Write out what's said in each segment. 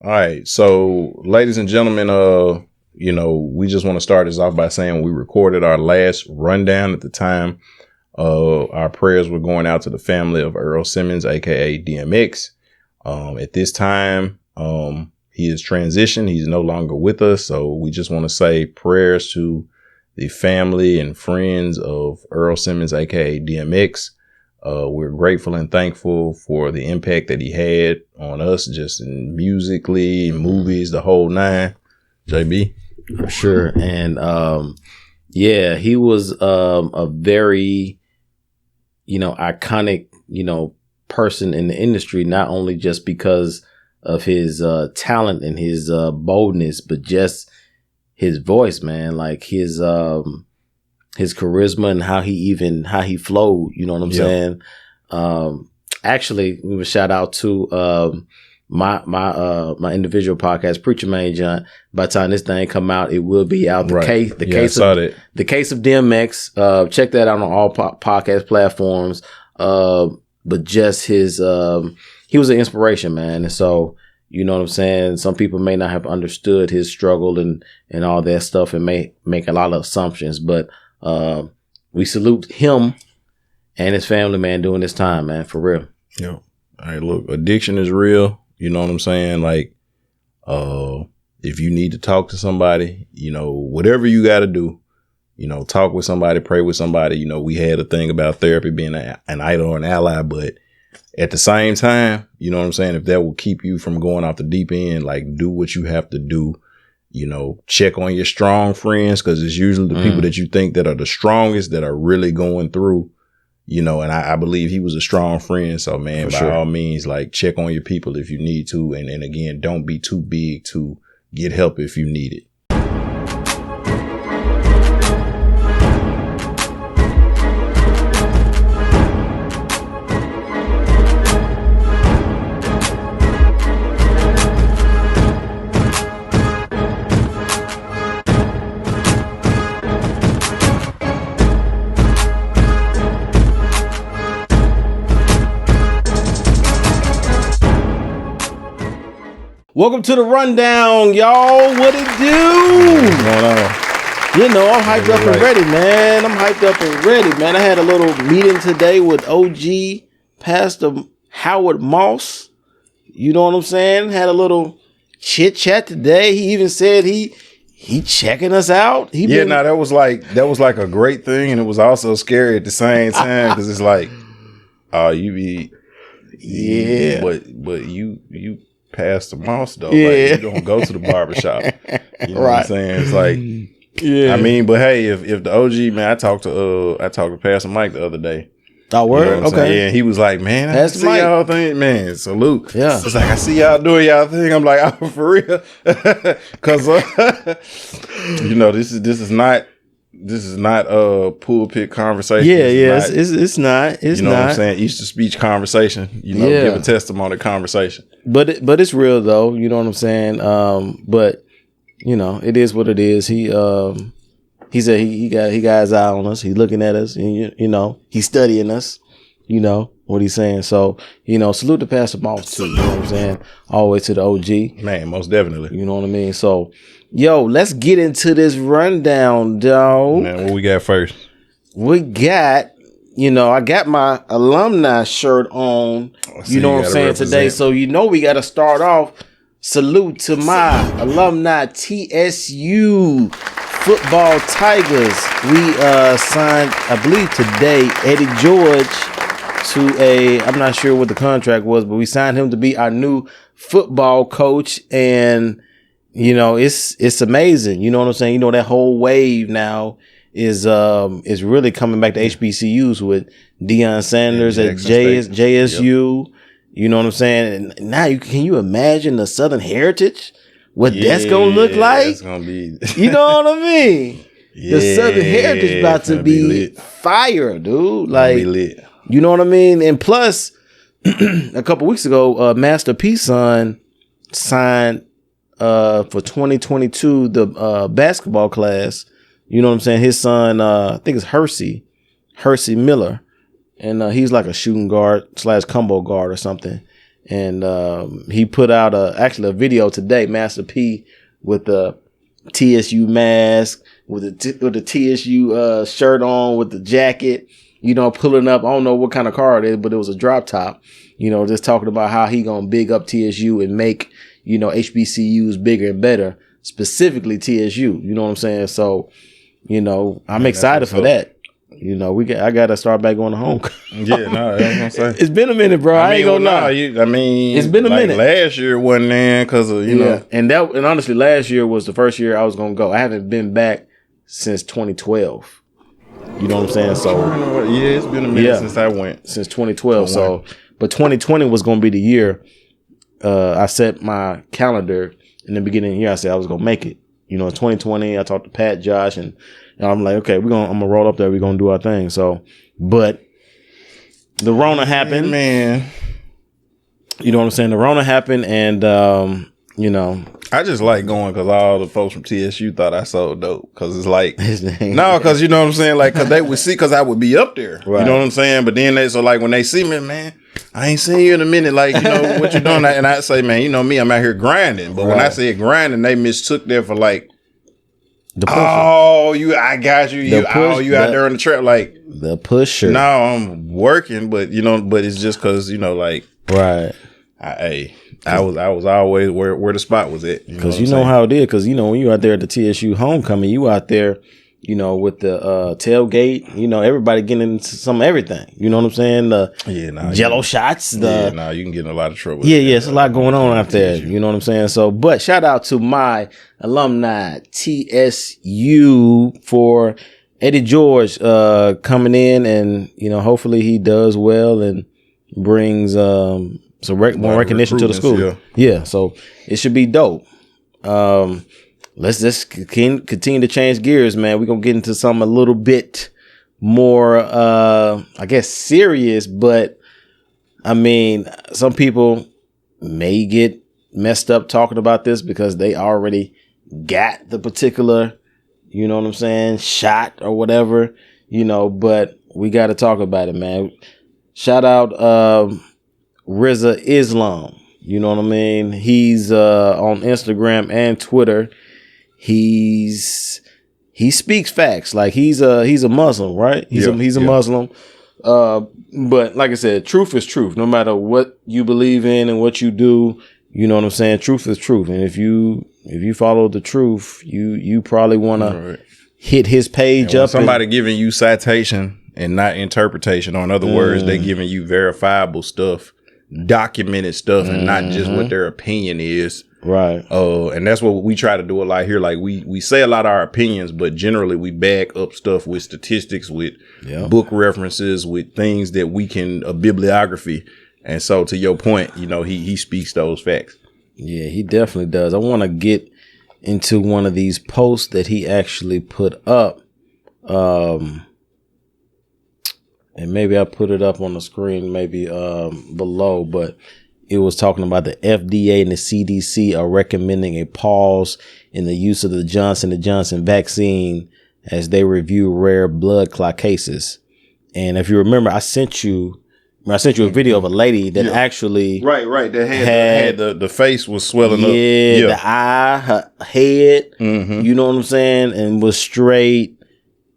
All right. So, ladies and gentlemen, we just want to start this off by saying we recorded our last rundown at the time. Our prayers were going out to the family of Earl Simmons, aka DMX. At this time, he is transitioned. He's no longer with us. So we just want to say prayers to the family and friends of Earl Simmons, aka DMX. We're grateful and thankful for the impact that he had on us, just in musically, movies, the whole nine. JB, for sure. And he was a very, iconic, person in the industry, not only just because of his talent and his boldness, but just his voice, man. Like his charisma and how he flowed, you know what I'm saying? Actually, we would shout out to my individual podcast, Preacher Man John. By the time this thing come out, it will be out. The case of DMX. Check that out on all podcast platforms. But just his he was an inspiration, man. And so, you know what I'm saying? Some people may not have understood his struggle and all that stuff and may make a lot of assumptions, but we salute him and his family, man, during this time, man, for real. Yeah. All right, look, addiction is real. You know what I'm saying? Like, if you need to talk to somebody, whatever you got to do, talk with somebody, pray with somebody. We had a thing about therapy being an idol or an ally, but at the same time, you know what I'm saying? If that will keep you from going off the deep end, like, do what you have to do. Check on your strong friends, because it's usually the people that you think that are the strongest that are really going through, and I believe he was a strong friend. So, man, by all means, like, check on your people if you need to. And again, don't be too big to get help if you need it. Welcome to the rundown, y'all. What it do? What's going on? I'm hyped up and ready, man. I had a little meeting today with OG Pastor Howard Moss. You know what I'm saying? Had a little chit chat today. He even said he checking us out. That was like a great thing, and it was also scary at the same time, because it's like, you be, but you past the mouse though. Like, you don't go to the barbershop. You know what I'm saying? It's like, I mean, but hey, if the OG, man, I talked to Pastor Mike the other day. Oh, word? Okay. Yeah, and he was like, man, I see y'all thing, man. Salute. Yeah. It's like, I see y'all doing y'all thing. I'm like, oh, for real. Cause this is not a pulpit conversation. It's not. It's not. What I'm saying? Easter speech conversation. Give a testimony conversation. But it's real though. You know what I'm saying? But it is what it is. He said he got his eye on us. He's looking at us, and he's studying us. What he's saying. So salute to Pastor Moss too. You know what I'm saying? Always to the OG. Man, most definitely. You know what I mean? So, let's get into this rundown, dog. Man, what we got first? We got, I got my alumni shirt on. You know what I'm saying, today. So we got to start off. Salute to my alumni TSU football Tigers. We signed, I believe today, Eddie George to I'm not sure what the contract was, but we signed him to be our new football coach. And it's amazing. You know what I'm saying? That whole wave now is really coming back to HBCUs with Deion Sanders at JSU. Yep. You know what I'm saying? And now can you imagine the Southern Heritage? What that's gonna look like? That's gonna be. You know what I mean? The Southern Heritage about to be fire, dude. Like, be lit. You know what I mean? And plus, a couple weeks ago, Master P's son signed for 2022 the basketball class. You know what I'm saying? His son, I think it's Hersey Miller, and he's like a shooting guard / combo guard or something. And he put out actually a video today, Master P, with the TSU mask, with the TSU shirt on, with the jacket, you know, pulling up. I don't know what kind of car it is, but it was a drop top, you know, just talking about how he gonna big up TSU and make, you know, HBCUs bigger and better, specifically TSU. You know what I'm saying? So, you know, I'm excited for that. You know, I gotta start back going to homecoming. Yeah, no, that's what I'm saying. It's been a minute, bro. I ain't gonna lie. It's been a minute. Last year wasn't in because of, you know. And honestly, last year was the first year I was gonna go. I haven't been back since 2012. You know what I'm saying? So yeah, it's been a minute since I went. Since 2012. So, but 2020 was gonna be the year. I set my calendar in the beginning of the year. I said I was gonna make it. You know, in 2020, I talked to Pat, Josh, and I'm like, okay, I'm gonna roll up there. We're gonna do our thing. So, but the Rona happened, man. You know what I'm saying? The Rona happened, and you know, I just like going because all the folks from TSU thought I sold dope. Because it's like, no, because you know what I'm saying? Like, because they would see, because I would be up there. Right. You know what I'm saying? But then so like when they see me, man, I ain't seen you in a minute. Like, you know, what you doing? And I say, man, you know me, I'm out here grinding. But when I said grinding, they mistook that for like, I got you. You out there in the trap, like the pusher. No, I'm working, but you know, but it's just because, you know, like, right. I was always where the spot was at. Because you know how it is. Because you know when you out there at the TSU homecoming, you out there, you know, with the tailgate. You know, everybody getting into some everything. You know what I'm saying? The Jello shots. You can get in a lot of trouble. It's a lot going on out there. You know what I'm saying? So, but shout out to my alumni TSU for Eddie George coming in, and you know, hopefully he does well and brings some more recognition to the school. Yeah, so it should be dope. Let's just continue to change gears, man. We're gonna get into something a little bit more I guess serious, but I mean, some people may get messed up talking about this because they already got the particular, you know what I'm saying, shot or whatever, you know, but we got to talk about it, man. Shout out Rizza Islam. You know what I mean? He's on Instagram and Twitter. He speaks facts. Like he's a Muslim, right? He's a Muslim. But like I said, truth is truth. No matter what you believe in and what you do, you know what I'm saying? Truth is truth. And if you follow the truth, you probably want to hit his page up. Somebody giving you citation and not interpretation, or in other words, they giving you verifiable stuff, documented stuff, and not just what their opinion is. Right. And that's what we try to do a lot here. Like we say a lot of our opinions, but generally we back up stuff with statistics, with book references, with things that we can, a bibliography. And so to your point, you know, he speaks those facts. Yeah, he definitely does. I want to get into one of these posts that he actually put up. And maybe I put it up on the screen, maybe below, but it was talking about the FDA and the CDC are recommending a pause in the use of the Johnson & Johnson vaccine as they review rare blood clot cases. And if you remember, I sent you a video of a lady that actually right that had the face was swelling up. Yeah, the eye, her head, you know what I'm saying, and was straight.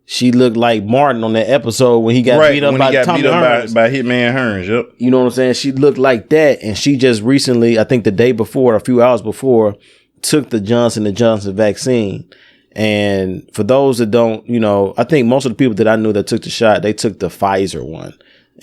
She looked like Martin on that episode when he got beat up by Tommy Hearns. By Hitman Hearns, yep. You know what I'm saying? She looked like that, and she just recently, I think the day before, a few hours before, took the Johnson & Johnson vaccine. And for those that don't, you know, I think most of the people that I knew that took the shot, they took the Pfizer one.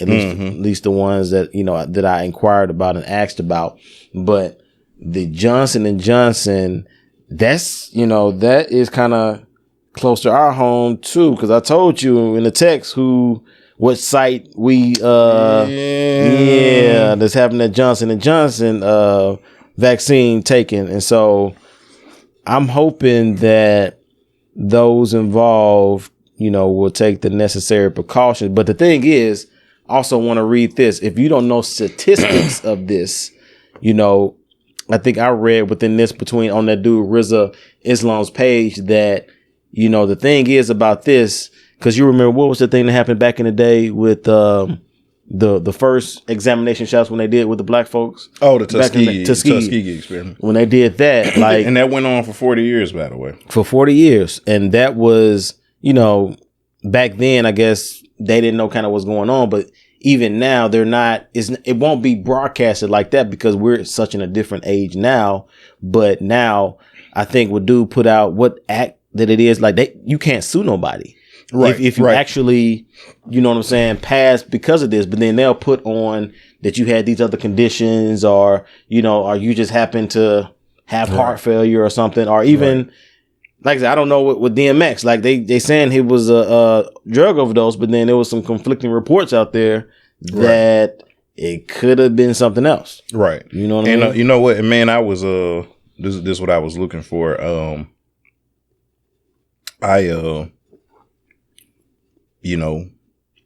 At least the ones that, you know, that I inquired about and asked about. But the Johnson & Johnson, that's, you know, that is kind of close to our home too, because I told you in the text what site we that's having that Johnson & Johnson vaccine taken. And so I'm hoping that those involved, you know, will take the necessary precautions. But the thing is, also want to read this. If you don't know statistics of this, you know, I think I read within this on that dude Rizza Islam's page that, you know, the thing is about this, because you remember what was the thing that happened back in the day with the first examination shots when they did with the black folks. Oh, the Tuskegee experiment. When they did that, like, and that went on for 40 years, by the way. For 40 years. And that was, you know, back then, I guess they didn't know kind of what's going on, but even now they're not, it won't be broadcasted like that because we're such in a different age now. But now I think what dude put out what act that it is, like you can't sue nobody. Right. If you actually, you know what I'm saying, pass because of this, but then they'll put on that you had these other conditions or, you know, or you just happen to have heart failure or something, or even, like I said, I don't know with DMX, like they saying he was a drug overdose, but then there was some conflicting reports out there that it could have been something else. Right. You know what I mean? You know what, man, I was, this is what I was looking for. You know,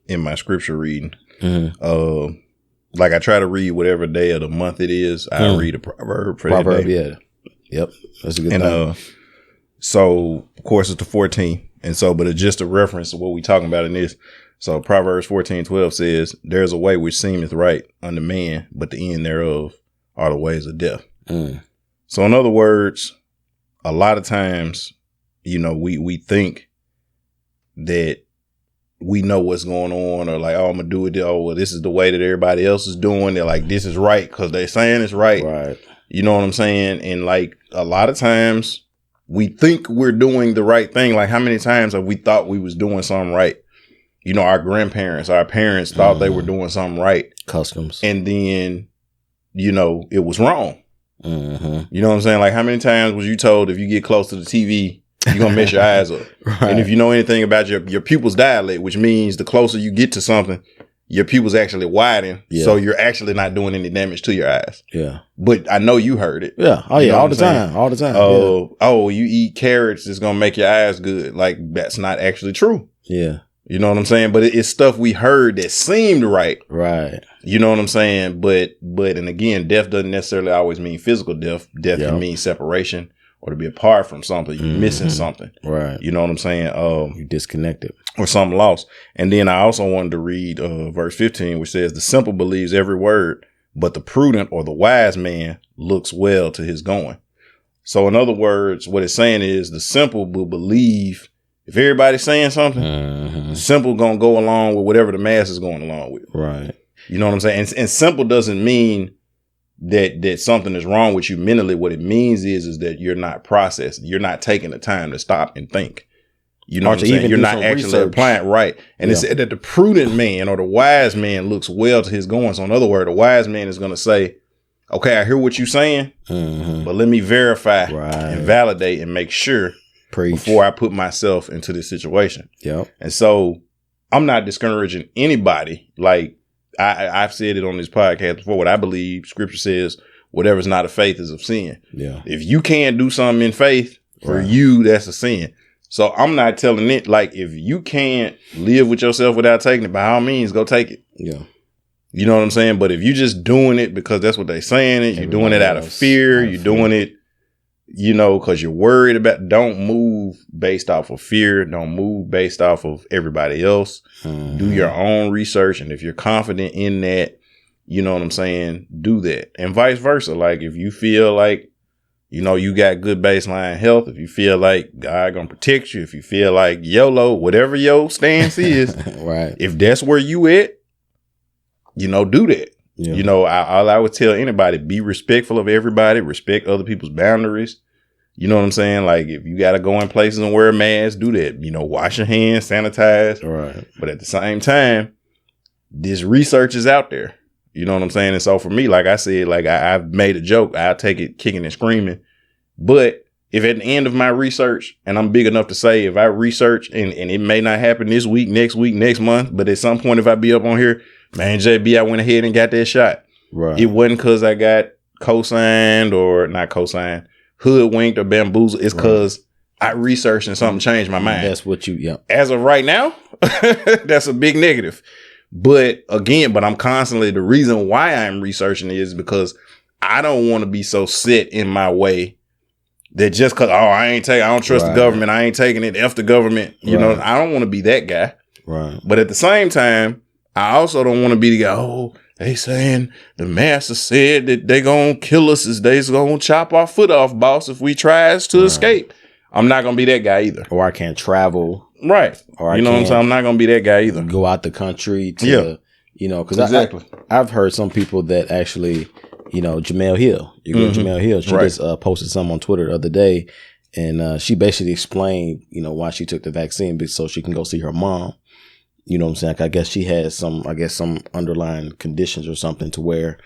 in my scripture reading, like I try to read whatever day of the month it is. I read a proverb for that day. Yeah. Yep. That's a good thing. So of course it's the 14th. And so, but it's just a reference to what we talking about in this. So Proverbs 14:12 says, there's a way which seemeth right unto man, but the end thereof are the ways of death. So in other words, a lot of times, you know, we think that we know what's going on, or like, oh, I'm gonna do it. Oh, well, this is the way that everybody else is doing. They're like, this is right because they're saying it's right. Right. You know what I'm saying? And like a lot of times we think we're doing the right thing. Like how many times have we thought we was doing something right? You know, our grandparents, our parents thought they were doing something right. Customs. And then, you know, it was wrong. You know what I'm saying? Like how many times was you told if you get close to the TV, you're going to mess your eyes up. And if you know anything about your pupils dilate, which means the closer you get to something, your pupils actually widen. Yeah. So you're actually not doing any damage to your eyes. Yeah. But I know you heard it. Yeah. Oh, yeah. All the time. All the time. Oh, you eat carrots, it's going to make your eyes good. Like that's not actually true. Yeah. You know what I'm saying? But it's stuff we heard that seemed right. Right. You know what I'm saying? But, and again, death doesn't necessarily always mean physical death. Death can mean separation. Or to be apart from something, you're missing something. Right. You know what I'm saying? You're disconnected. Or something lost. And then I also wanted to read verse 15, which says, the simple believes every word, but the prudent or the wise man looks well to his going. So in other words, what it's saying is the simple will believe if everybody's saying something, the simple going to go along with whatever the mass is going along with. Right. You know what I'm saying? And simple doesn't mean that something is wrong with you mentally. What it means is that you're not processing. You're not taking the time to stop and think. You know what I'm saying? You're not actually applying right. And it said that the prudent man or the wise man looks well to his going. So in other words, the wise man is going to say, okay, I hear what you're saying, but let me verify and validate and make sure before I put myself into this situation. Yep. And so I'm not discouraging anybody. Like, I've said it on this podcast before. What I believe scripture says, whatever's not of faith is of sin. Yeah. If you can't do something in faith for you, that's a sin. So I'm not telling it, like, if you can't live with yourself without taking it, by all means, go take it. Yeah. You know what I'm saying? But if you're just doing it because that's what they're saying, you're doing it out of fear, you're doing it, you know, because you're worried about, don't move based off of fear. Don't move based off of everybody else. Do your own research. And if you're confident in that, you know what I'm saying, do that. And vice versa. Like if you feel like, you know, you got good baseline health, if you feel like God gonna protect you, if you feel like YOLO, whatever your stance is, if that's where you at, you know, do that. Yeah. You know, all I would tell anybody, be respectful of everybody, respect other people's boundaries. You know what I'm saying? Like if you got to go in places and wear a mask, do that. You know, wash your hands, sanitize. Right. But at the same time, this research is out there. You know what I'm saying? And so for me, like I said, like I've made a joke, I'll take it kicking and screaming. But if at the end of my research, and I'm big enough to say if I research and it may not happen this week, next month, but at some point if I be up on here, man, JB, I went ahead and got that shot. Right. It wasn't because I got co-signed or not co-signed, hoodwinked or bamboozled. It's because I researched and something changed my mind. That's what you, As of right now, that's a big negative. But again, I'm constantly, the reason why I'm researching is because I don't want to be so set in my way that just because, I don't trust the government, I ain't taking it, F the government. You know, I don't want to be that guy. Right. But at the same time, I also don't want to be the guy, oh, they saying the master said that they gonna kill us as they's gonna chop our foot off, boss, if we tries to escape. I'm not gonna be that guy either. Or I can't travel. Right. Or you know what I'm saying? I'm not gonna be that guy either. Go out the country to, because exactly. I've heard some people that actually, Jamel Hill, Jamel Hill, she just posted something on Twitter the other day, and she basically explained, why she took the vaccine so she can go see her mom. You know what I'm saying? I guess she had some underlying conditions or something to where,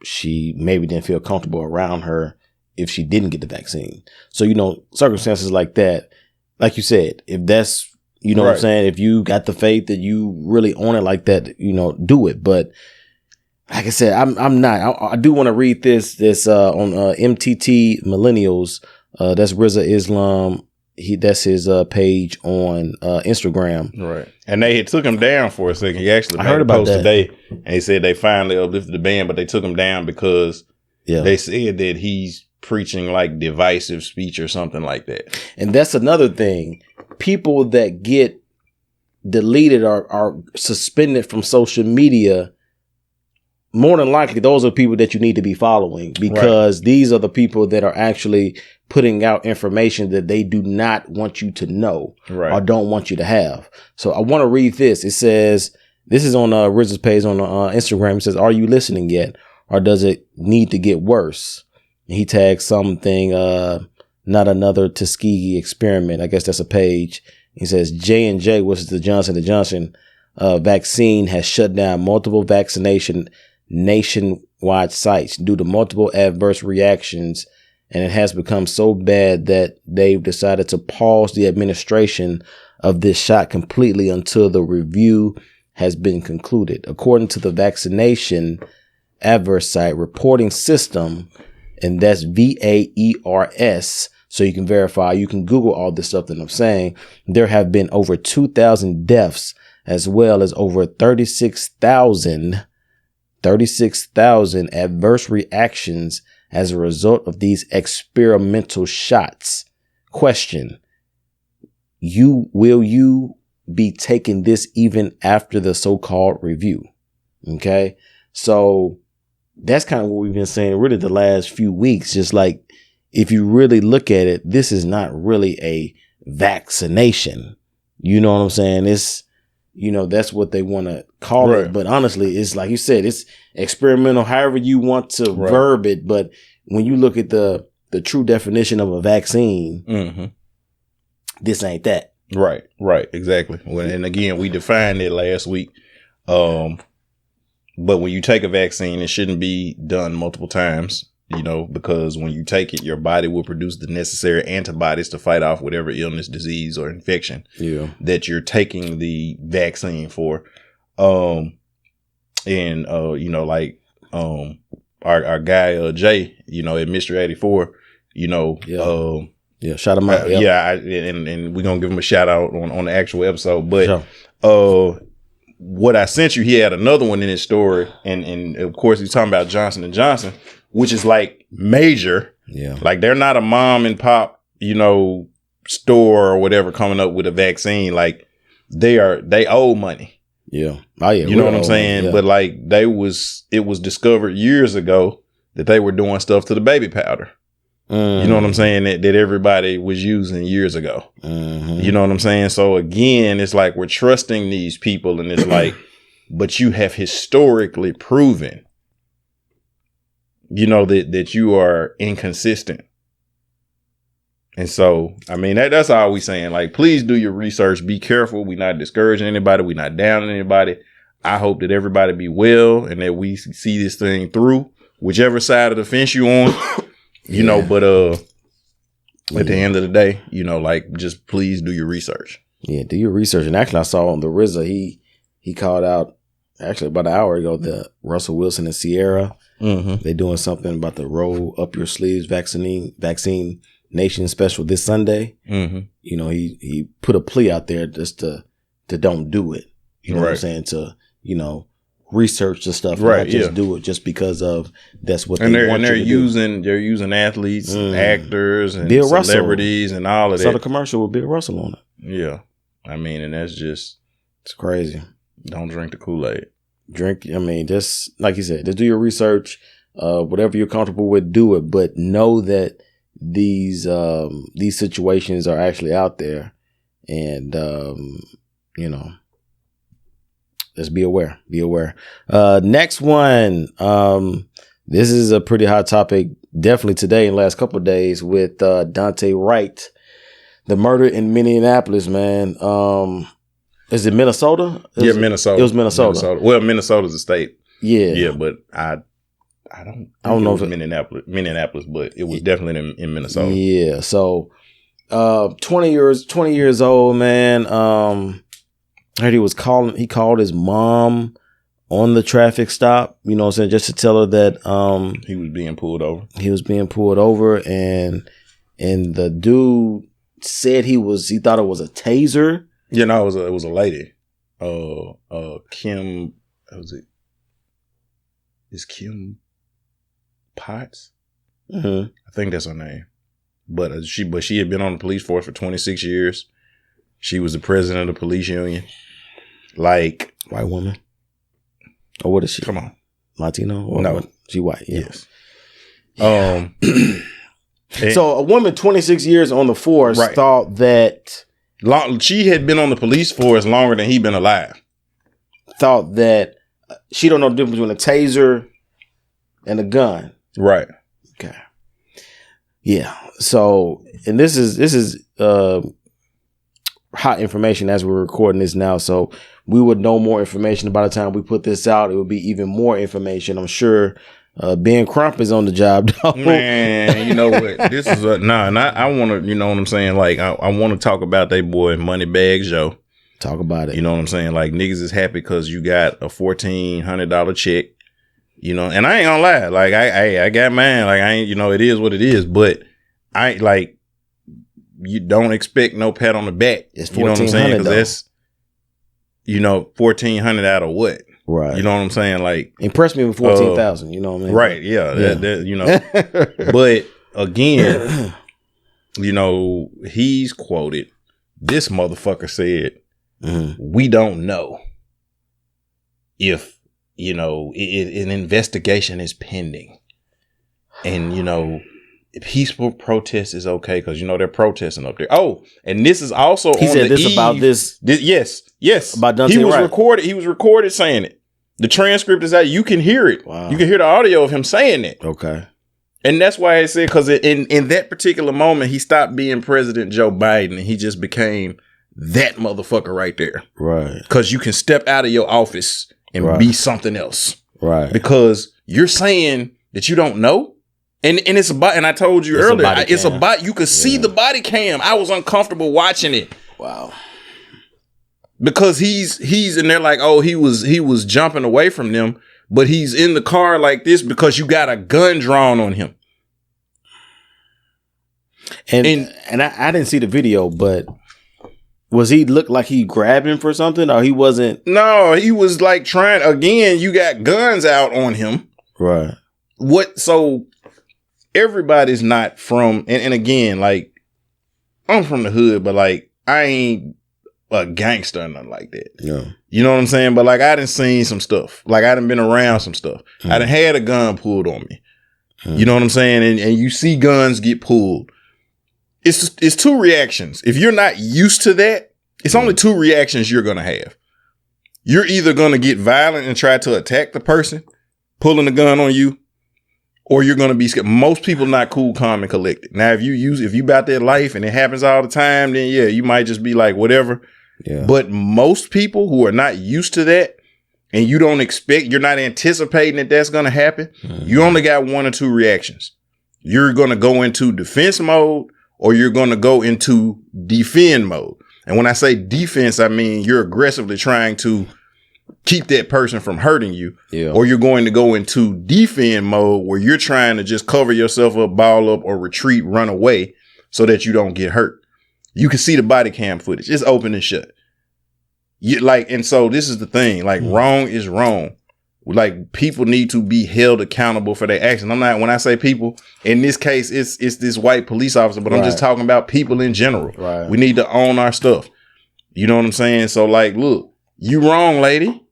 she maybe didn't feel comfortable around her if she didn't get the vaccine. So, circumstances like that, like you said, if that's, what I'm saying, if you got the faith that you really own it like that, do it. But like I said, I'm not. I do want to read this on MTT Millennials. That's Rizza Islam. That's his page on Instagram. Right. And they took him down for a second. He actually made a post today, and he said they finally uplifted the ban, but they took him down because they said that he's preaching like divisive speech or something like that. And that's another thing. People that get deleted or are suspended from social media, more than likely, those are people that you need to be following, because these are the people that are actually putting out information that they do not want you to know or don't want you to have. So I want to read this. It says, this is on Rizza's page on Instagram. It says, "Are you listening yet? Or does it need to get worse?" And he tags something, not another Tuskegee experiment. I guess that's a page. He says, J&J, which is the Johnson & Johnson vaccine, has shut down multiple vaccination nationwide sites due to multiple adverse reactions, and it has become so bad that they've decided to pause the administration of this shot completely until the review has been concluded. According to the vaccination adverse site reporting system, and that's VAERS, so you can verify, you can Google all this stuff that I'm saying, there have been over 2,000 deaths, as well as over 36,000 adverse reactions as a result of these experimental shots. Question: will you be taking this even after the so-called review? Okay. So that's kind of what we've been saying really the last few weeks. Just like, if you really look at it, this is not really a vaccination. You know what I'm saying? It's, that's what they want to call it. But honestly, it's like you said, it's experimental, however you want to verb it. But when you look at the true definition of a vaccine, this ain't that. Right. Exactly. And again, we defined it last week. But when you take a vaccine, it shouldn't be done multiple times, because when you take it, your body will produce the necessary antibodies to fight off whatever illness, disease, or infection that you're taking the vaccine for. Our guy, Jay, at Mystery 84, shout him out. And we're going to give him a shout out on the actual episode. But, what I sent you, he had another one in his story. And of course, he's talking about Johnson & Johnson, which is like major. Yeah. Like, they're not a mom and pop, store or whatever coming up with a vaccine. Like, they owe money. Yeah. Oh, yeah. You know what I'm saying? Yeah. But like, it was discovered years ago that they were doing stuff to the baby powder. You know what I'm saying? That everybody was using years ago. You know what I'm saying? So again, it's like we're trusting these people, and it's like, but you have historically proven, that you are inconsistent. And so, I mean, that's all we saying. Like, please do your research. Be careful. We're not discouraging anybody. We're not downing anybody. I hope that everybody be well and that we see this thing through, whichever side of the fence you on. But at the end of the day, just please do your research. Yeah, do your research. And actually, I saw on the Rizza, he called out actually about an hour ago the Russell Wilson and Sierra. They're doing something about the roll up your sleeves vaccine nation special this Sunday. He put a plea out there just to don't do it. You know what I'm saying? To research the stuff, not just do it just because of that's what they want. And they're using athletes, actors, and Bill celebrities, and all of that. Saw the commercial with Bill Russell on it. Yeah, I mean, and that's just it's crazy. Don't drink the Kool-Aid. Just like you said, just do your research. Whatever you're comfortable with, do it. But know that these situations are actually out there, and just be aware. Be aware. Next one. This is a pretty hot topic, definitely today and last couple of days, with Daunte Wright, the murder in Minneapolis. Man, is it Minnesota? Minnesota. It was Minnesota. Well, Minnesota's a state. Yeah, but I don't know if it was Minneapolis, but it was definitely in Minnesota. Yeah. So, 20 years old, man. I heard he called his mom on the traffic stop, you know what I'm saying, just to tell her that he was being pulled over. He was being pulled over, and the dude said he thought it was a taser. Yeah, no, it was a lady. Kim, what was it? Is Kim Potts? Mm-hmm. I think that's her name. But she had been on the police force for 26 years. She was the president of the police union. Like, white woman. Or what is she? Come on. Latino? Or no. What? She white, yeah. Yes. So a woman 26 years on the force thought that she had been on the police force longer than he'd been alive. Thought that she don't know the difference between a taser and a gun. Right. Okay. Yeah. So, and this is hot information as we're recording this now. So we would know more information by the time we put this out. It would be even more information. I'm sure Ben Crump is on the job. Man, you know what? This is and I want to, you know what I'm saying? Like, I want to talk about they boy Moneybag Joe. Talk about it. You know what I'm saying? Like, niggas is happy because you got a $1,400 check. You know, and I ain't gonna lie. Like, I got mine. Like, I ain't, it is what it is. But I like, you don't expect no pat on the back. It's $1,400. You know what I'm saying? Because that's, $1,400 out of what? Right. You know what I'm saying? Like, impress me with 14,000. You know what I mean? Right. Yeah. But again, he's quoted. This motherfucker said, "We don't know if an investigation is pending, and peaceful protest is okay because they're protesting up there." Oh, and this is also he said this about this. Yes, about Daunte Wright. He was recorded saying it. The transcript is out. You can hear it. Wow. You can hear the audio of him saying it. Okay. And that's why I said, because in that particular moment, he stopped being President Joe Biden and he just became that motherfucker right there. Right. Because you can step out of your office and be something else. Right. Because you're saying that you don't know. And it's about, and I told you earlier, it's about, you could see the body cam. I was uncomfortable watching it. Wow. Because he's and they're like, oh, he was jumping away from them, but he's in the car like this because you got a gun drawn on him. And I didn't see the video, but was he look like he grabbed him for something, or he wasn't? No, he was like trying. Again, you got guns out on him. Right. So everybody's not from, and again, like, I'm from the hood, but like, I ain't a gangster or nothing like that. Yeah. You know what I'm saying? But like, I done seen some stuff. Like, I done been around some stuff. I done had a gun pulled on me. You know what I'm saying? And you see guns get pulled. It's two reactions. If you're not used to that, it's only two reactions you're going to have. You're either going to get violent and try to attack the person pulling the gun on you, or you're going to be scared. Most people not cool, calm, and collected. Now, if you about that life and it happens all the time, then yeah, you might just be like, whatever. Yeah. But most people who are not used to that, and you're not anticipating that that's going to happen, you only got one or two reactions. You're going to go into defense mode, or you're going to go into defend mode. And when I say defense, I mean you're aggressively trying to keep that person from hurting you. Yeah. Or you're going to go into defend mode where you're trying to just cover yourself up, ball up, or retreat, run away so that you don't get hurt. You can see the body cam footage. It's open and shut. And so this is the thing, like, wrong is wrong. Like, people need to be held accountable for their actions. When I say people, in this case, it's this white police officer, but I'm just talking about people in general. Right. We need to own our stuff. You know what I'm saying? So, like, look, You wrong, lady.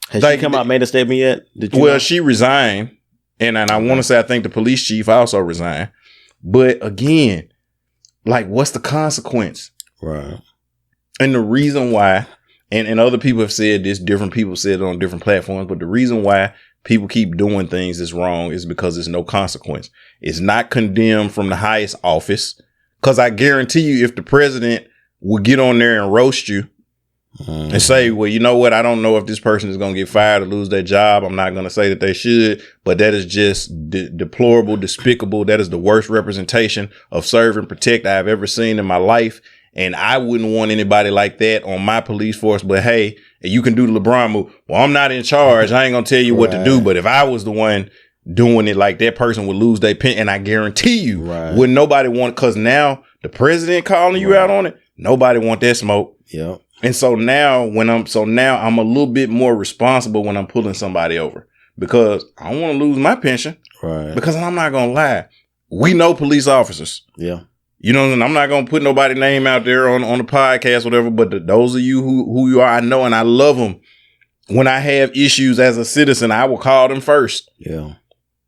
Has she come out and made a statement yet? Well, she resigned. And I want to say I think the police chief also resigned. But again, like, what's the consequence? Right. And the reason why, and other people have said this, different people said it on different platforms, but the reason why people keep doing things that's wrong is because there's no consequence. It's not condemned from the highest office. Because I guarantee you, if the president would get on there and roast you and say, well, you know what? I don't know if this person is going to get fired or lose their job. I'm not going to say that they should, but that is just deplorable, despicable. That is the worst representation of serve and protect I've ever seen in my life. And I wouldn't want anybody like that on my police force. But hey, you can do the LeBron move. Well, I'm not in charge. I ain't going to tell you what to do. But if I was the one doing it, like, that person would lose their pen. And I guarantee you, wouldn't nobody want, because now the president calling you out on it. Nobody want that smoke. Yeah. And so now I'm a little bit more responsible when I'm pulling somebody over, because I don't want to lose my pension. Right. Because I'm not going to lie. We know police officers. Yeah. You know, and I'm not going to put nobody's name out there on the podcast, whatever, but those of you who you are, I know, and I love them. When I have issues as a citizen, I will call them first. Yeah.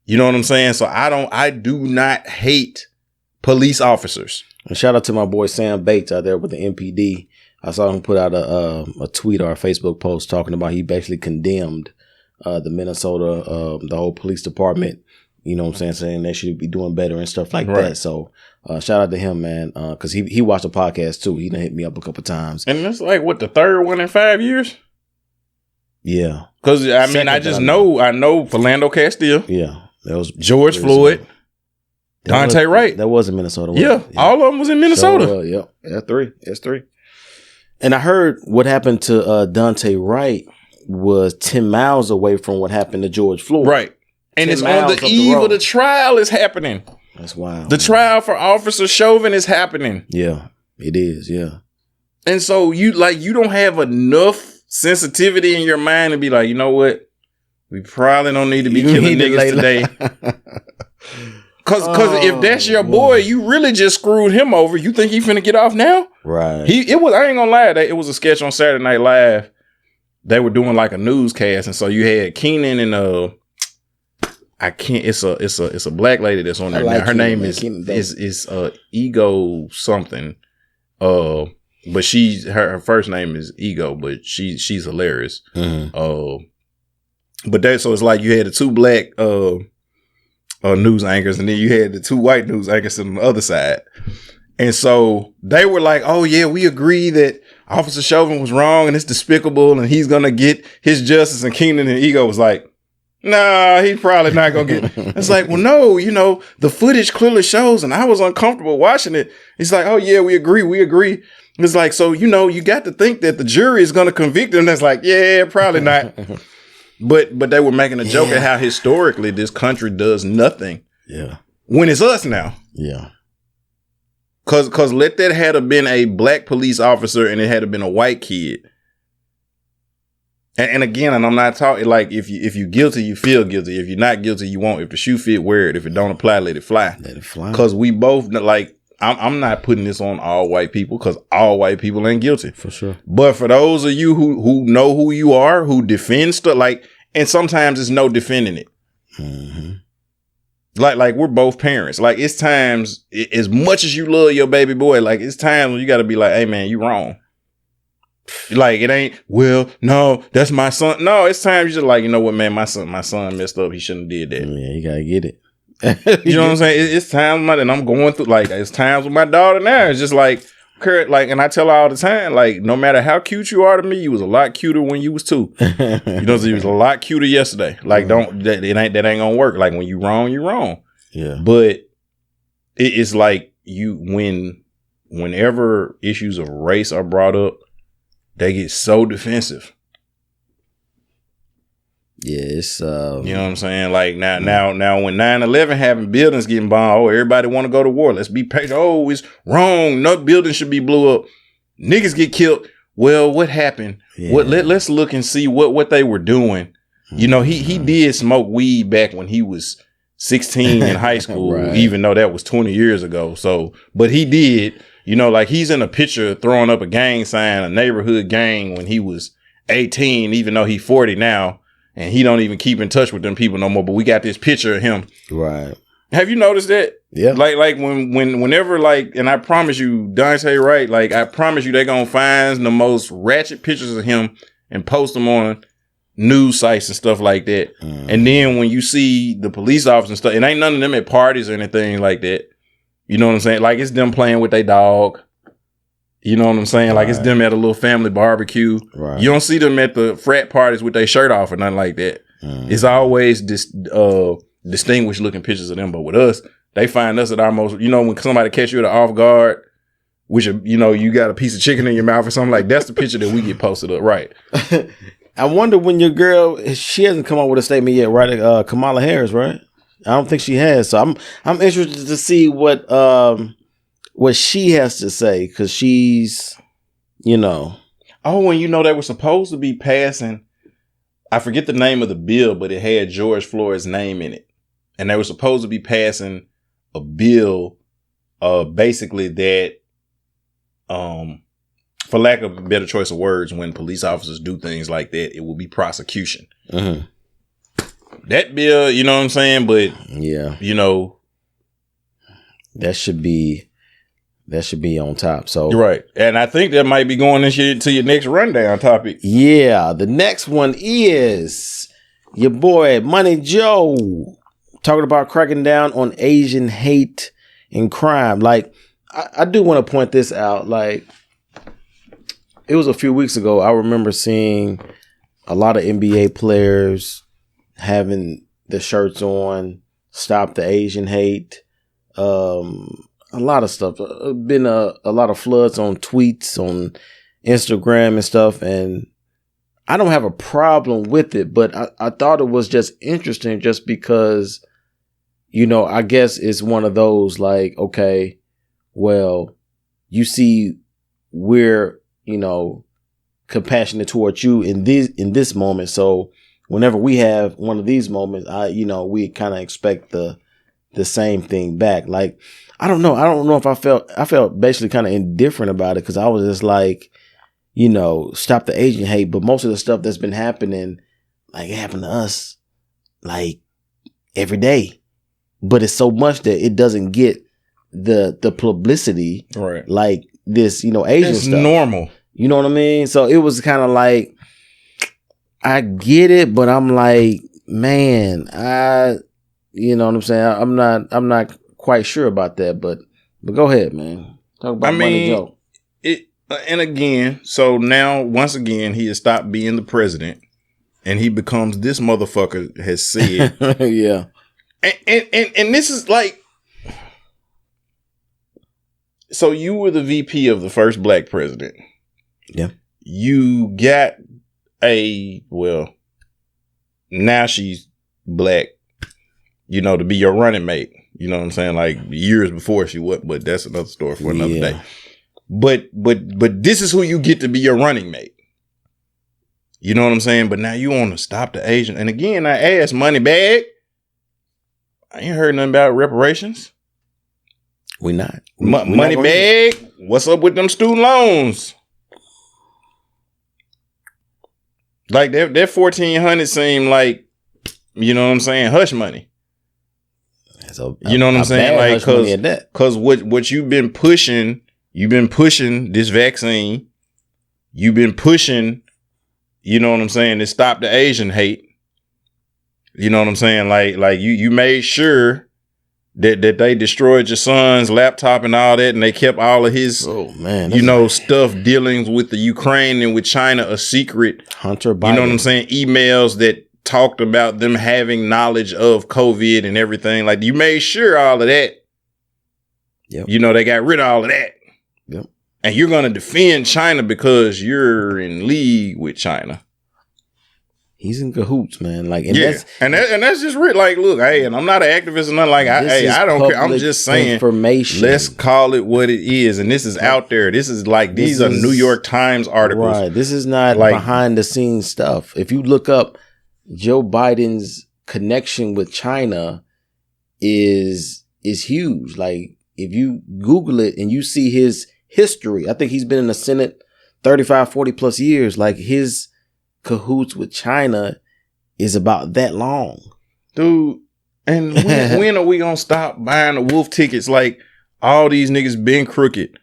You know what I'm saying? So I do not hate police officers. And shout out to my boy Sam Bates out there with the MPD. I saw him put out a tweet or a Facebook post talking about he basically condemned the Minnesota, the whole police department. You know what I'm saying they should be doing better and stuff like that. So shout out to him, man, because he watched the podcast too. He done hit me up a couple times. And it's like, what, the third one in 5 years? Yeah. Because, I mean, I know Philando Castile. Yeah. That was George Floyd. Daunte Wright. That was in Minnesota. Yeah. All of them was in Minnesota. So, yep. That's three. And I heard what happened to Daunte Wright was 10 miles away from what happened to George Floyd. Right. And it's on the eve of the trial is happening. That's wild. The trial for Officer Chauvin is happening. Yeah, it is. Yeah. And so you don't have enough sensitivity in your mind to be like, you know what? We probably don't need to be killing niggas today. Cause if that's your boy, you really just screwed him over. You think he finna get off now? Right. I ain't gonna lie. It was a sketch on Saturday Night Live. They were doing like a newscast, and so you had Keenan and it's a black lady that's on there. Like her name is Ego something. But her first name is Ego, but she's hilarious. Mm-hmm. But so it's like you had the two black news anchors, and then you had the two white news anchors on the other side. And so they were like, oh yeah, we agree that Officer Chauvin was wrong and it's despicable and he's gonna get his justice. And Keenan and Ego was like, nah, he's probably not gonna get it. It's like, well, no, the footage clearly shows, and I was uncomfortable watching it. It's like, oh yeah, we agree. It's like, so, you got to think that the jury is gonna convict him. That's like, yeah, probably not. But they were making a joke at how historically this country does nothing. Yeah. When it's us now. Yeah. Cause let that had have been a black police officer and it had have been a white kid. And again, and I'm not talking like if you're guilty, you feel guilty. If you're not guilty, you won't. If the shoe fit, wear it. If it don't apply, let it fly. Let it fly. Cause we both like. I'm not putting this on all white people because all white people ain't guilty. For sure. But for those of you who know who you are, who defend stuff, like, and sometimes it's no defending it. Mm-hmm. Like we're both parents. Like, it's times, as much as you love your baby boy, like, it's times when you got to be like, hey man, you wrong. Like, it ain't, well, no, that's my son. No, it's times you're just like, you know what, man, my son messed up. He shouldn't have did that. Yeah, you got to get it. You know what I'm saying? It's times and I'm going through, like, it's times with my daughter now. It's just like, Kurt, like, and I tell her all the time, like, no matter how cute you are to me, you was a lot cuter when you was 2. You know, you was a lot cuter yesterday. Like, that ain't gonna work. Like, when you wrong, you wrong. Yeah. But it's like whenever issues of race are brought up, they get so defensive. Yeah, it's you know what I'm saying? Like now when 9/11 happened, buildings getting bombed, everybody want to go to war. Let's be patient. Oh, it's wrong. No building should be blew up. Niggas get killed. Well, what happened? Yeah. Let's look and see what they were doing. You know, he did smoke weed back when he was 16 in high school, right. Even though that was 20 years ago. So, but he did. You know, like he's in a picture throwing up a gang sign, a neighborhood gang when he was 18, even though he's 40 now, and he don't even keep in touch with them people no more. But we got this picture of him. Right. Have you noticed that? Yeah. Like whenever like, and I promise you, Daunte Wright, like I promise you, they're gonna find the most ratchet pictures of him and post them on news sites and stuff like that. And then when you see the police officers and stuff, it ain't none of them at parties or anything like that. You know what I'm saying? Like it's them playing with their dog. You know what I'm saying? Like it's them at a little family barbecue. Right. You don't see them at the frat parties with their shirt off or nothing like that. It's always this distinguished looking pictures of them. But with us, they find us at our most, you know, when somebody catch you at an off guard, which, you know, you got a piece of chicken in your mouth or something, like that's the picture that we get posted up. Right. I wonder when your girl, she hasn't come up with a statement yet, right? Kamala Harris, right? I don't think she has. So I'm interested to see what she has to say, because she's, you know. Oh, and you know, they were supposed to be passing, I forget the name of the bill, but it had George Floyd's name in it. And they were supposed to be passing a bill, basically that, for lack of a better choice of words, when police officers do things like that, it will be prosecution. Mm-hmm. That bill, you know what I'm saying? But yeah, you know, that should be on top. So you're right. And I think that might be going to your next rundown topic. Yeah. The next one is your boy Money Joe talking about cracking down on Asian hate and crime. Like, I do want to point this out. Like, it was a few weeks ago, I remember seeing a lot of NBA players having the shirts on, Stop the Asian Hate. A lot of stuff. Been a lot of floods on tweets on Instagram and stuff. And I don't have a problem with it, but I thought it was just interesting just because, you know, I guess it's one of those like, okay, well, you see we're, you know, compassionate towards you in this moment. So whenever we have one of these moments, we kind of expect the same thing back. Like, I don't know if I felt basically kind of indifferent about it, because I was just like, you know, stop the Asian hate. But most of the stuff that's been happening, like, it happened to us like every day. But it's so much that it doesn't get the publicity, right? Like this, you know, Asian it's stuff. It's normal. You know what I mean? So it was kind of like, I get it, but I'm like, man, you know what I'm saying? I'm not quite sure about that, but go ahead, man. Talk about Money Joe. And again, so now once again he has stopped being the president, and he becomes this motherfucker has said, yeah. And this is like, so you were the VP of the first black president. Yeah. You got now she's black, you know, to be your running mate. You know what I'm saying? Like years before she would, but that's another story for another day. But this is who you get to be your running mate. You know what I'm saying? But now you want to stop the Asian. And again, I asked Moneybag, I ain't heard nothing about reparations. We not. Moneybag, what's up with them student loans? Like that 1,400 seemed like, you know what I'm saying, hush money. You know what I'm saying? Like, cause what you've been pushing this vaccine. You've been pushing, you know what I'm saying, to stop the Asian hate. You know what I'm saying? Like you made sure that they destroyed your son's laptop and all that, and they kept all of his, stuff dealings with the Ukraine and with China a secret. Hunter Biden. You know what I'm saying? Emails that talked about them having knowledge of COVID and everything. Like, you made sure all of that. Yep. You know, they got rid of all of that. Yep. And you're going to defend China because you're in league with China. He's in cahoots, man. Like, that's just real. Like, look, hey, and I'm not an activist or nothing. Like, I don't care. I'm just saying, information. Let's call it what it is. And this is out there. This is like, these are New York Times articles. Right. This is not like behind the scenes stuff. If you look up Joe Biden's connection with China is huge. Like, if you Google it and you see his history, I think he's been in the Senate 35, 40 plus years. Like his cahoots with China is about that long. Dude, and when are we gonna stop buying the wolf tickets? Like, all these niggas been crooked.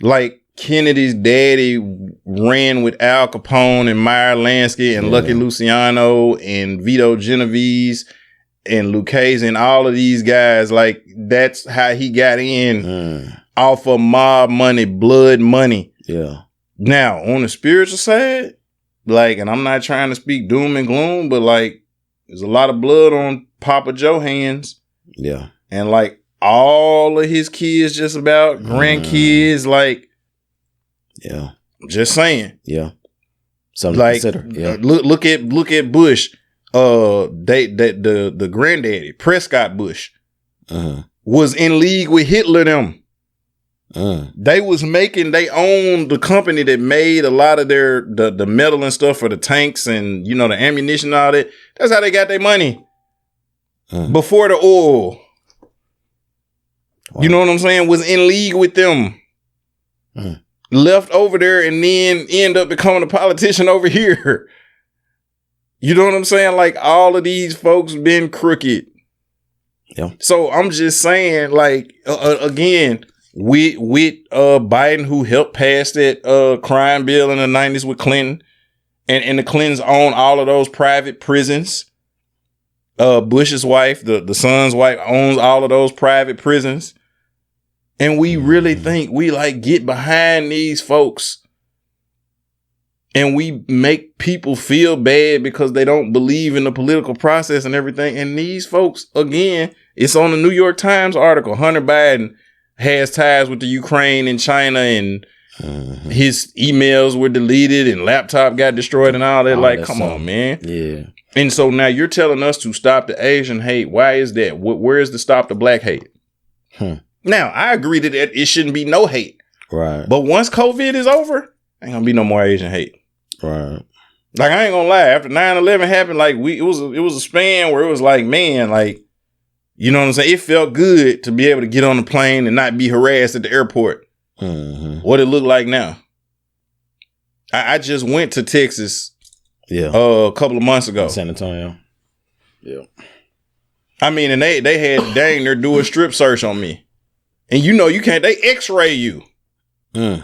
Like, Kennedy's daddy ran with Al Capone and Meyer Lansky and Lucky Luciano and Vito Genovese and Lucchese and all of these guys. Like, that's how he got in off of mob money, blood money. Yeah. Now, on the spiritual side, like, and I'm not trying to speak doom and gloom, but like, there's a lot of blood on Papa Joe hands. Yeah. And like, all of his kids, just about grandkids, like, yeah, just saying, yeah, something like, to consider. Yeah, look at Bush, the granddaddy Prescott Bush was in league with Hitler. They owned the company that made a lot of the metal and stuff for the tanks and the ammunition and all that. That's how they got their money before the oil. Wow. You know what I'm saying? Was in league with them. Left over there and then end up becoming a politician over here. You know what I'm saying? Like, all of these folks been crooked. Yeah. So I'm just saying, like, again, with Biden, who helped pass that crime bill in the 90s with Clinton, and the Clintons own all of those private prisons. Bush's wife, the son's wife, owns all of those private prisons. And we really think we like get behind these folks and we make people feel bad because they don't believe in the political process and everything. And these folks, again, it's on the New York Times article. Hunter Biden has ties with the Ukraine and China, and his emails were deleted and laptop got destroyed and all that. Like, come on, man. Yeah. And so now you're telling us to stop the Asian hate. Why is that? Where is the stop the black hate? Now, I agree that it shouldn't be no hate. Right. But once COVID is over, ain't gonna be no more Asian hate. Right. Like, I ain't gonna lie. After 9/11 happened, like, it was a span where it was like, man, like, you know what I'm saying? It felt good to be able to get on the plane and not be harassed at the airport. What it look like now. I just went to Texas a couple of months ago. San Antonio. Yeah. I mean, and they had dang near do a strip search on me. And you can't, they x-ray you. They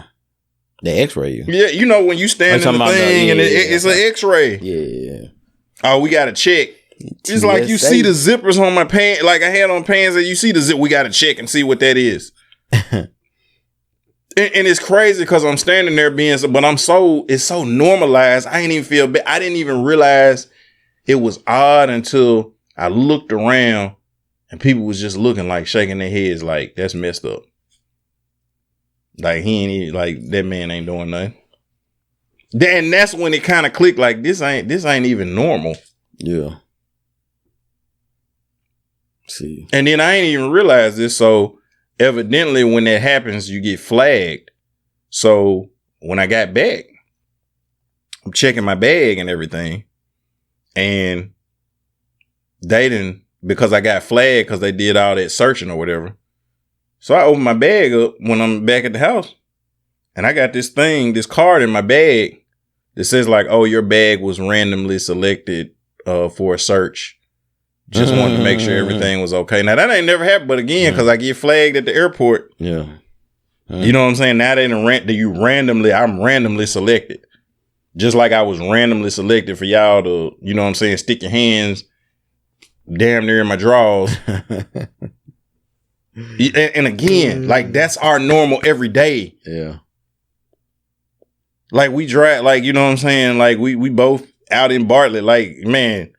x-ray you? Yeah, when you stand in the thing and it's an x-ray. Yeah. Oh, we got to check. It's like you see the zippers on my pants. Like, I had on pants that you see the zip. We got to check and see what that is. and it's crazy because I'm standing there but it's so normalized. I ain't even feel bad. I didn't even realize it was odd until I looked around and people was just looking, like, shaking their heads like, that's messed up. Like, he ain't even, like, that man ain't doing nothing. And that's when it kind of clicked, like, this ain't even normal. Yeah. See. And then I ain't even realize this. So evidently when that happens, you get flagged. So when I got back, I'm checking my bag and everything. And because I got flagged because they did all that searching or whatever. So I opened my bag up when I'm back at the house. And I got this card in my bag that says, like, oh, your bag was randomly selected for a search. Just wanted to make sure everything was okay. Now, that ain't never happened, but again, because I get flagged at the airport. Yeah. You know what I'm saying? Now I'm randomly selected. Just like I was randomly selected for y'all to, you know what I'm saying, stick your hands damn near in my drawers. And again, like, that's our normal every day. Yeah. Like, we drive, like, you know what I'm saying? Like, we both out in Bartlett. Like, man,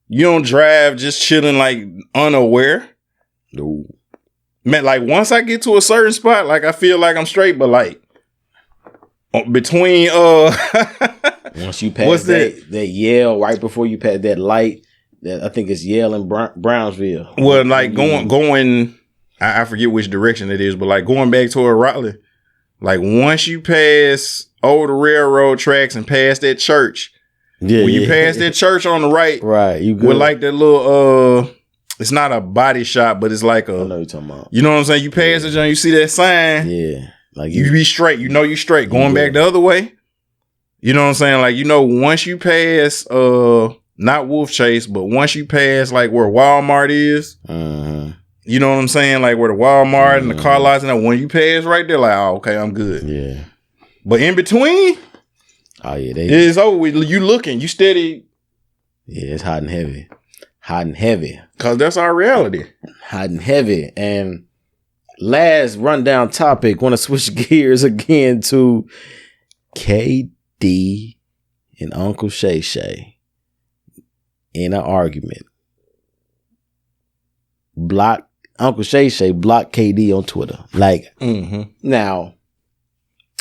you don't drive just chilling, like, unaware. No. Man, like, once I get to a certain spot, like, I feel like I'm straight, but, like, between, once you pass that Yale, right before you pass that light, that I think it's Yale and Brownsville. Well, like, going, I forget which direction it is, but, like, going back toward Raleigh, like, once you pass over the railroad tracks and past that church, when you pass that church on the right, you good. with, like, that little it's not a body shot, but it's like a. I know you're talking about. You know what I'm saying? You pass it, John. You see that sign? Yeah, like you be straight. You know you straight. Going back the other way. You know what I'm saying? Like, once you pass, not Wolf Chase, but once you pass like where Walmart is, you know what I'm saying? Like where the Walmart and the car lots, and when you pass right there, like, oh, okay, I'm good. Yeah. But in between, it's over. You looking, you steady. Yeah, it's hot and heavy. Hot and heavy. Because that's our reality. Hot and heavy. And last rundown topic, want to switch gears again to KD and Uncle Shay Shay in an argument. Uncle Shay Shay blocked KD on Twitter. Like, now,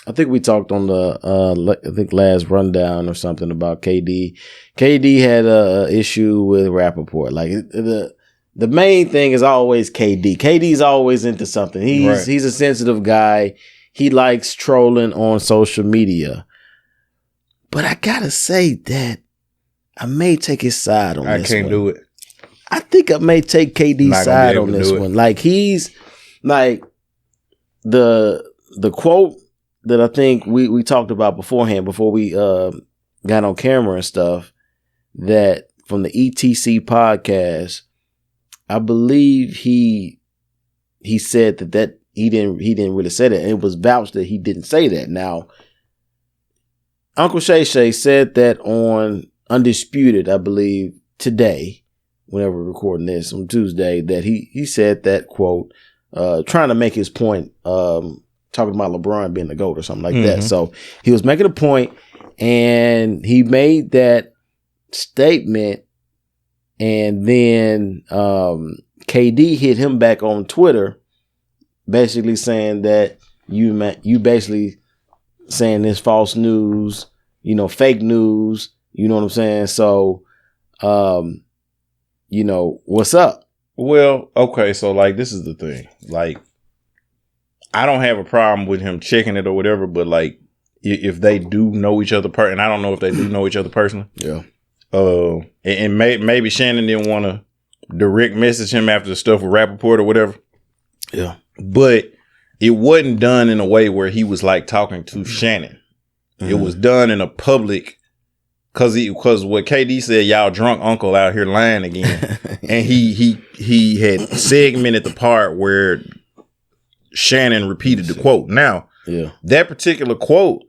I think we talked on the last rundown or something about KD. KD had a issue with Rappaport. Like the main thing is always KD. KD's always into something. He's a sensitive guy. He likes trolling on social media. But I gotta say that I may take his side on this one. I can't do it. I think I may take KD's side on this one. Like he's like the quote that I think we talked about beforehand, before we got on camera and stuff, that from the ETC podcast, I believe he said that he didn't really say that. And it was vouched that he didn't say that. Now, Uncle Shay Shay said that on Undisputed, I believe, today, whenever we're recording this on Tuesday, that he said that, quote, trying to make his point, talking about LeBron being the GOAT or something like that. So he was making a point, and he made that statement, and then KD hit him back on Twitter, basically saying that you basically saying this false news, fake news, you know what I'm saying? So, what's up? Well, okay, so like this is the thing. Like, I don't have a problem with him checking it or whatever, but like if they do know each other and I don't know if they do know each other personally. Yeah. And maybe Shannon didn't want to direct message him after the stuff with Rappaport or whatever. Yeah. But it wasn't done in a way where he was like talking to Shannon. It was done in a public, because what KD said, y'all drunk uncle out here lying again. And he had segmented the part where Shannon repeated the quote. Now, that particular quote,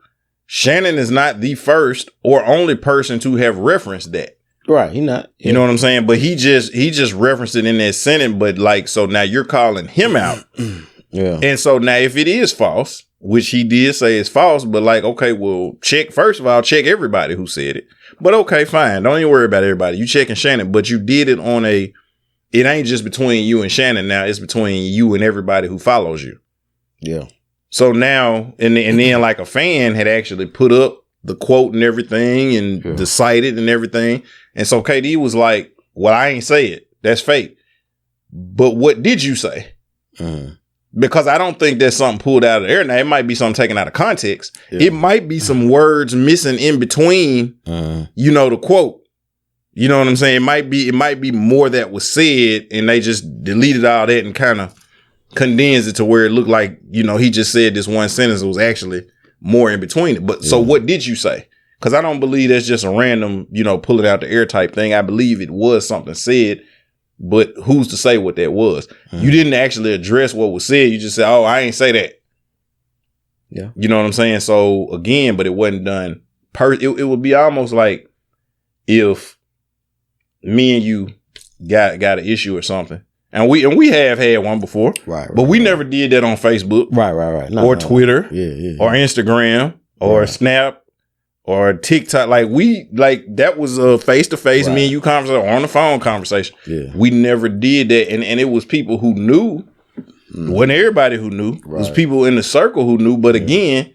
Shannon is not the first or only person to have referenced that. Right, he not. You know what I'm saying? But he just referenced it in that sentence. But like, so now you're calling him out. Yeah. And so now if it is false, which he did say is false, but like, okay, well, first of all, check everybody who said it. But okay, fine. Don't even worry about everybody. You checking Shannon, but you did it on it ain't just between you and Shannon now. It's between you and everybody who follows you. Yeah. So now, and then like a fan had actually put up the quote and everything and decided and everything. And so KD was like, well, I ain't say it. That's fake. But what did you say? Because I don't think that's something pulled out of the air. Now, it might be something taken out of context. Yeah. It might be some words missing in between, the quote. You know what I'm saying? It might be more that was said and they just deleted all that and kind of condensed it to where it looked like, he just said this one sentence. It was actually more in between it. But so what did you say? Because I don't believe that's just a random, pull it out the air type thing. I believe it was something said, but who's to say what that was? You didn't actually address what was said. You just said, oh, I ain't say that. Yeah. You know what I'm saying? So again, but it wasn't done. It would be almost like if me and you got an issue or something. And we have had one before. Right. But we never did that on Facebook. Right. Or Twitter. Or Instagram. Or Snap. Or TikTok. That was a face-to-face, me and you conversation, or on the phone conversation. Yeah. We never did that. And it was people who knew. Wasn't everybody who knew. It was people in the circle who knew. But again,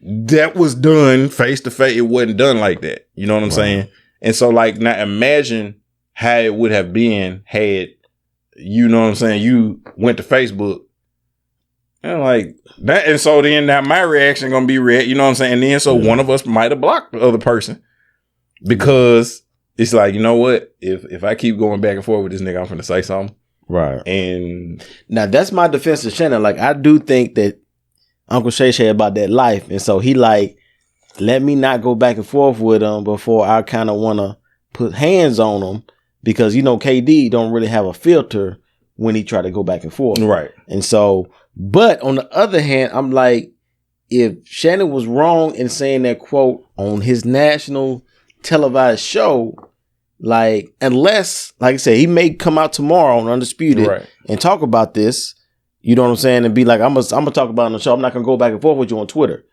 that was done face-to-face. It wasn't done like that. You know what I'm saying? And so now imagine how it would have been had, you know what I'm saying, you went to Facebook and like that. And so then now my reaction going to be you know what I'm saying? And then so one of us might have blocked the other person because it's like, you know what? If I keep going back and forth with this nigga, I'm finna say something. Right. And now that's my defense of Shannon. Like, I do think that Uncle Shay about that life. And so he like, let me not go back and forth with him before I kind of want to put hands on him, because, you know, KD don't really have a filter when he try to go back and forth. Right. And so, but on the other hand, I'm like, if Shannon was wrong in saying that quote on his national televised show, like, unless, like I said, he may come out tomorrow on Undisputed and talk about this, you know what I'm saying, and be like, I'm gonna talk about it on the show. I'm not gonna go back and forth with you on Twitter.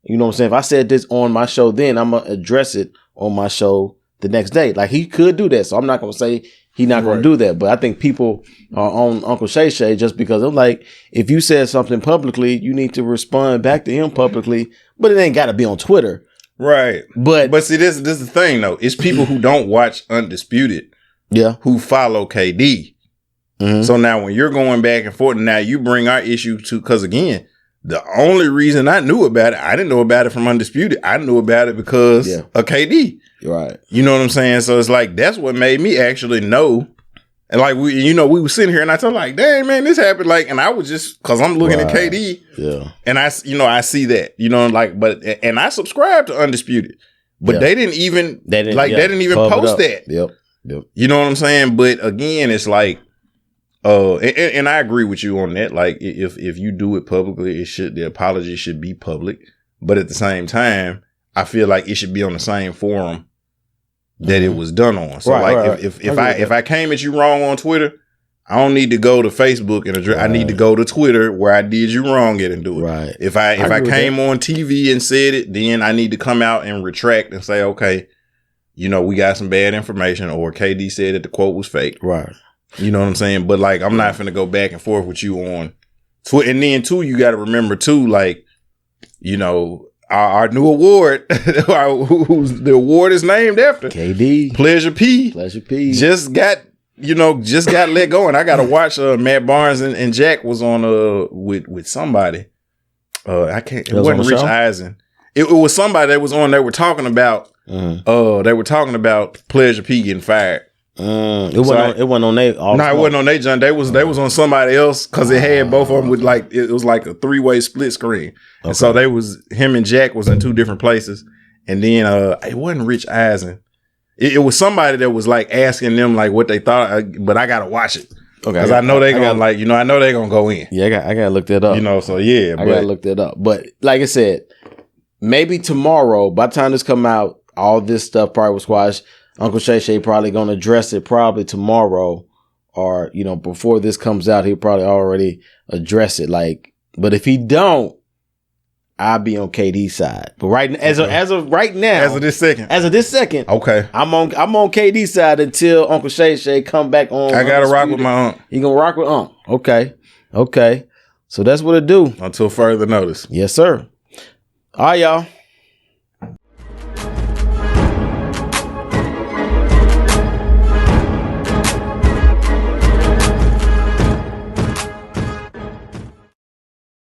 You know what I'm saying? If I said this on my show, then I'm gonna address it on my show the next day. Like, he could do that, so I'm not gonna say he's not gonna do that. But I think people are on Uncle Shay just because I'm like, if you said something publicly, you need to respond back to him publicly. But it ain't got to be on Twitter. Right. But see, this is the thing, though. It's people who don't watch Undisputed who follow KD. Mm-hmm. So now when you're going back and forth, now you bring our issue to, because again, the only reason I knew about it, I didn't know about it from Undisputed. I knew about it because of KD. Right. You know what I'm saying? So it's like, that's what made me actually know. And like, we were sitting here and I told like, dang, man, this happened. Like, and I was just, cause I'm looking at KD. Yeah. And I see that, like, but, and I subscribed to Undisputed, but they didn't even post that. Yep. You know what I'm saying? But again, it's like, and I agree with you on that. Like, if you do it publicly, the apology should be public. But at the same time, I feel like it should be on the same forum that it was done on. So if I came at you wrong on Twitter, I don't need to go to Facebook and address. I need to go to Twitter where I did you wrong at and do it. Right. If I came on TV and said it, then I need to come out and retract and say, okay, we got some bad information, or KD said that the quote was fake. Right. You know what I'm saying? But like, I'm not finna go back and forth with you on Twitter. And then too, you got to remember too, like, our new award, who's the award is named after KD. Pleasure P. Just got let go. And I got to watch Matt Barnes and Jack was on with somebody. It wasn't Rich Eisen. It was somebody that was on. They were talking about Pleasure P getting fired. It wasn't on they. It wasn't on they, John. They was on somebody else, because it had both of them with like, it was like a 3-way split screen. Okay. And so him and Jack was in 2 different places. And then it wasn't Rich Eisen. It was somebody that was like asking them like what they thought, but I gotta watch it. Okay. Because I know they're gonna I know they're gonna go in. Yeah, I gotta look that up. So yeah. I gotta look that up. But like I said, maybe tomorrow, by the time this come out, all this stuff probably was squashed. Uncle Shay probably going to address it probably tomorrow, or, before this comes out, he'll probably already address it. Like, but if he don't, I'll be on KD's side. But as of right now, as of this second, okay, I'm on KD's side until Uncle Shay come back on. I gotta rock with my aunt. You gonna rock with aunt? Okay. So that's what it do until further notice. Yes, sir. All right, y'all.